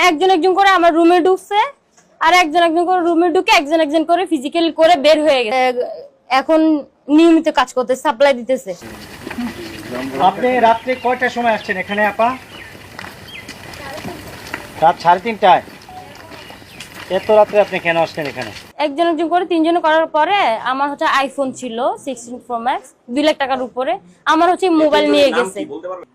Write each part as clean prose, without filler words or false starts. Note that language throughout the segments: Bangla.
একজন একজন করে আমার রুমে ঢুকছে, আর একজন একজন করে রুমে ঢুকে একজন একজন করে ফিজিক্যালি করে বের হয়ে গেছে। এখন নিয়মিত কাজ করতে সাপ্লাই দিতেছে। আপনি রাত্রে কয়টার সময় আসছেন এখানে আপা? রাত 3:30টায়। এত রাত্রে আপনি কেন আসছেন এখানে? একজন একজন করে তিনজন করার পরে আমার হচ্ছে আইফোন ছিল 16 Pro Max 2 লাখ টাকার উপরে, আমার হচ্ছে মোবাইল নিয়ে গেছে।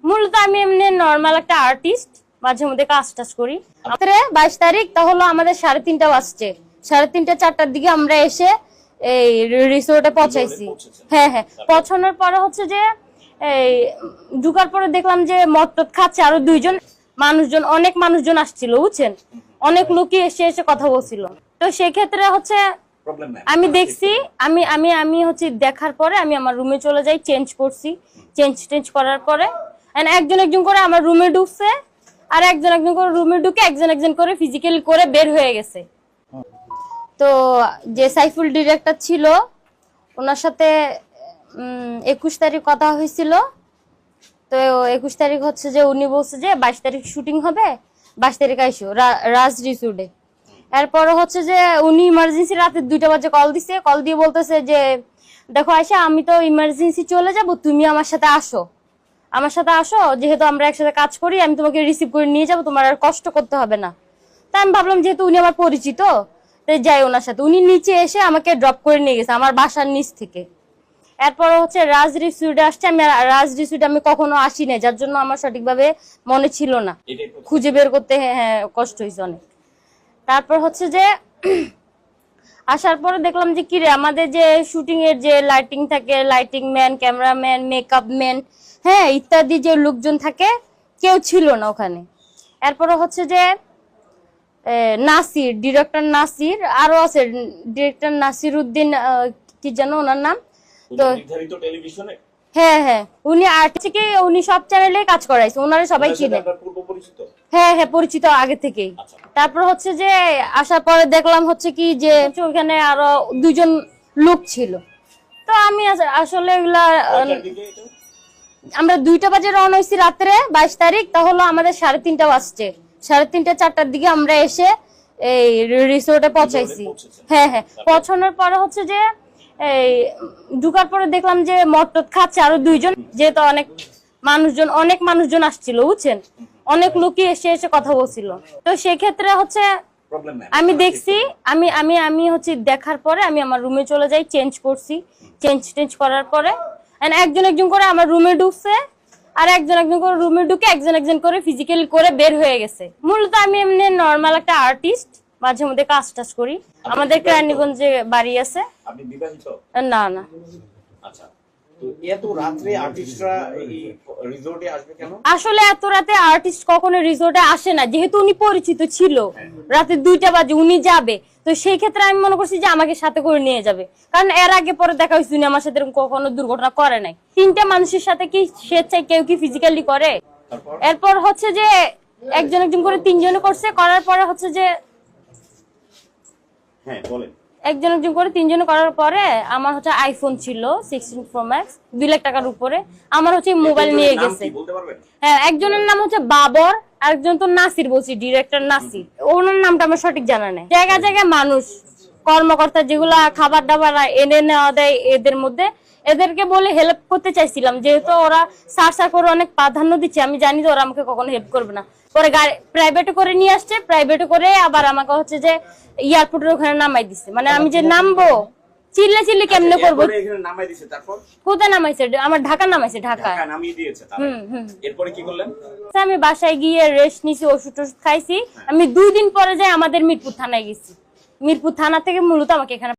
মূলত আমি এমনি নর্মাল একটা আর্টিস্ট, মাঝে মধ্যে কাজ টাজ করি। রাত্রে 22 তারিখ তাহলে আমাদের 3:30 বাজছে, 3:30 4টার দিকে আমরা এসে এই রিসোর্টে পৌঁছাইছি। হ্যাঁ, পৌঁছানোর পরে হচ্ছে যে এই ঢুকার পরে দেখলাম যে মদ টদ খাচ্ছে আরো দুইজন মানুষজন, অনেক মানুষজন আসছিল বুঝছেন, অনেক লোকই এসে কথা বলছিল। তো সেই ক্ষেত্রে হচ্ছে আমি দেখছি, আমি হচ্ছে দেখার পরে আমি আমার রুমে চলে যাই, চেঞ্জ করছি। চেঞ্জ করার পরে একজন একজন করে আমার রুমে ঢুকছে, আর একজন একজন করে রুমে ঢুকে একজন একজন করে ফিজিক্যালি করে বের হয়ে গেছে। তো যে সাইফুল ডিরেক্টর ছিল ওনার সাথে 21 তারিখ কথা হয়েছিল। তো 21 তারিখ হচ্ছে যে উনি বলছে যে 22 তারিখ শুটিং হবে, 22 তারিখ আইসো রাজ রিসোর্টে। এরপর হচ্ছে যে উনি ইমার্জেন্সি রাতে 2টা বাজে কল দিছে, কল দিয়ে বলতেছে যে দেখো আয়শা, আমি তো ইমার্জেন্সি চলে যাব, তুমি আমার সাথে আসো, যেহেতু আমরা একসাথে কাজ করি, আমি তোমাকে রিসিভ করে নিয়ে যাব, তোমার আর কষ্ট করতে হবে না। তাই আমি ভাবলাম যেহেতু উনি আমার পরিচিত, তাই যাই ওনার সাথে। উনি নিচে এসে আমাকে ড্রপ করে নিয়ে গেছে আমার বাসার নিচ থেকে। এরপর হচ্ছে রাজ রিসোর্টে আসছে। আমি রাজ রিসোর্টে আমি কখনো আসি নাই, যার জন্য আমার সঠিকভাবে মনে ছিল না, খুঁজে বের করতে কষ্ট হয়েছে অনেক। তারপর হচ্ছে যে আসার পরে দেখলাম যে কিরে আমাদের যে শুটিং এর যে লাইটিং থাকে, lighting man, cameraman, makeup man, ইত্যাদি যে লোকজন থাকে, কেউ ছিল না ওখানে। এরপর হচ্ছে যে নাসির, ডিরেক্টর নাসির, আরো আছে ডিরেক্টর নাসির উদ্দিন, কি জানো ওনার নাম। তো হ্যাঁ, উনি আর্টিস্ট, উনি সব চ্যানেলে কাজ করাইছে, ওনারা সবাই চিনে। হ্যাঁ, পরিচিত আগে থেকেই। তারপর হচ্ছে যে আসার পরে দেখলাম হচ্ছে কি যে ওখানে আরো দুজন লোক ছিল। তো আমি আসলে এগুলা আমরা 2টা বাজে রওনা হয়েছি রাত্রে 22 তারিখ, তাহলে আমাদের 3:30 বাজছে, 3:30 4টার দিকে আমরা এসে এই রিসোর্টে পৌঁছাইছি। হ্যাঁ, পৌঁছানোর পরে হচ্ছে যে এই ঢুকার পরে দেখলাম যে মদ টদ খাচ্ছে আরো দুইজন, যেহেতু অনেক মানুষজন আসছিল বুঝছেন, অনেক লোকই এসে কথা বলছিল। তো সেক্ষেত্রে হচ্ছে আমি দেখছি, আমি হচ্ছে দেখার পরে আমি আমার রুমে চলে যাই, চেঞ্জ করছি। চেঞ্জ করার পরে একজন একজন করে আমার রুমে ঢুকছে, আর একজন একজন করে রুমে ঢুকে একজন একজন করে ফিজিক্যালি করে বের হয়ে গেছে। মূলত আমি এমনি নর্মাল একটা আর্টিস্ট, মাঝে মধ্যে কাজ টাজ করি। আমাদের কেরানীগঞ্জে বাড়ি আছে। আপনি বিবাহিত? না। আচ্ছা, তো এত রাতে আর্টিস্টরা এই রিসোর্টে আসবে কেন? আসলে এত রাতে আর্টিস্ট কখনো রিসোর্টে আসে না, যেহেতু উনি পরিচিত ছিল। রাতে 2টা বাজে উনি যাবে, তো সেই ক্ষেত্রে আমি মনে করছি যে আমাকে সাথে করে নিয়ে যাবে, কারণ এর আগে পরে দেখা হয়েছে উনি আমার সাথে কখনো দুর্ঘটনা করে নাই। 3টা মানুষের সাথে কি স্বেচ্ছায় কেউ কি ফিজিক্যালি করে? এরপর হচ্ছে যে একজন একজন করে 3জনে করছে, করার পরে হচ্ছে যে একজন একজন করে 3জনে করার পরে আমার হচ্ছে আইফোন ছিল 16 Pro Max 2 লাখ টাকার উপরে, আমার হচ্ছে মোবাইল নিয়ে গেছে। হ্যাঁ, একজনের নাম হচ্ছে বাবর, আরেকজন তো নাসির বলছি, ডিরেক্টর নাসির, ওনার নামটা আমার সঠিক জানা নেই। জায়গায় মানুষ কর্মকর্তা যেগুলা খাবার দাবার এনে নেওয়া দেয়, এদের মধ্যে এদেরকে বলে হেল্প করতে চাইছিলাম, যেহেতু ওরা সার করে অনেক প্রাধান্য দিচ্ছে, আমি জানি যে ওরা আমাকে কখনো হেল্প করবে না। পরে গাড়ি প্রাইভেটে করে নিয়ে আসছে, প্রাইভেটে করে আবার আমাকে হচ্ছে যে এয়ারপোর্টের ওখানে নামাই দিছে। মানে আমি যে নামবো চিল্লি কেমনে করবো, কোথায় নামাইছে? আমার ঢাকা নামাইছে, ঢাকা নামিয়ে দিয়েছে। এরপরে কি করলেন? আমি বাসায় গিয়ে রেস্ট নিছি, ওষুধ খাইছি। আমি 2 দিন পরে যাই আমাদের মিরপুর থানায় গেছি। মিরপুর থানা থেকে মূলত আমাকে এখানে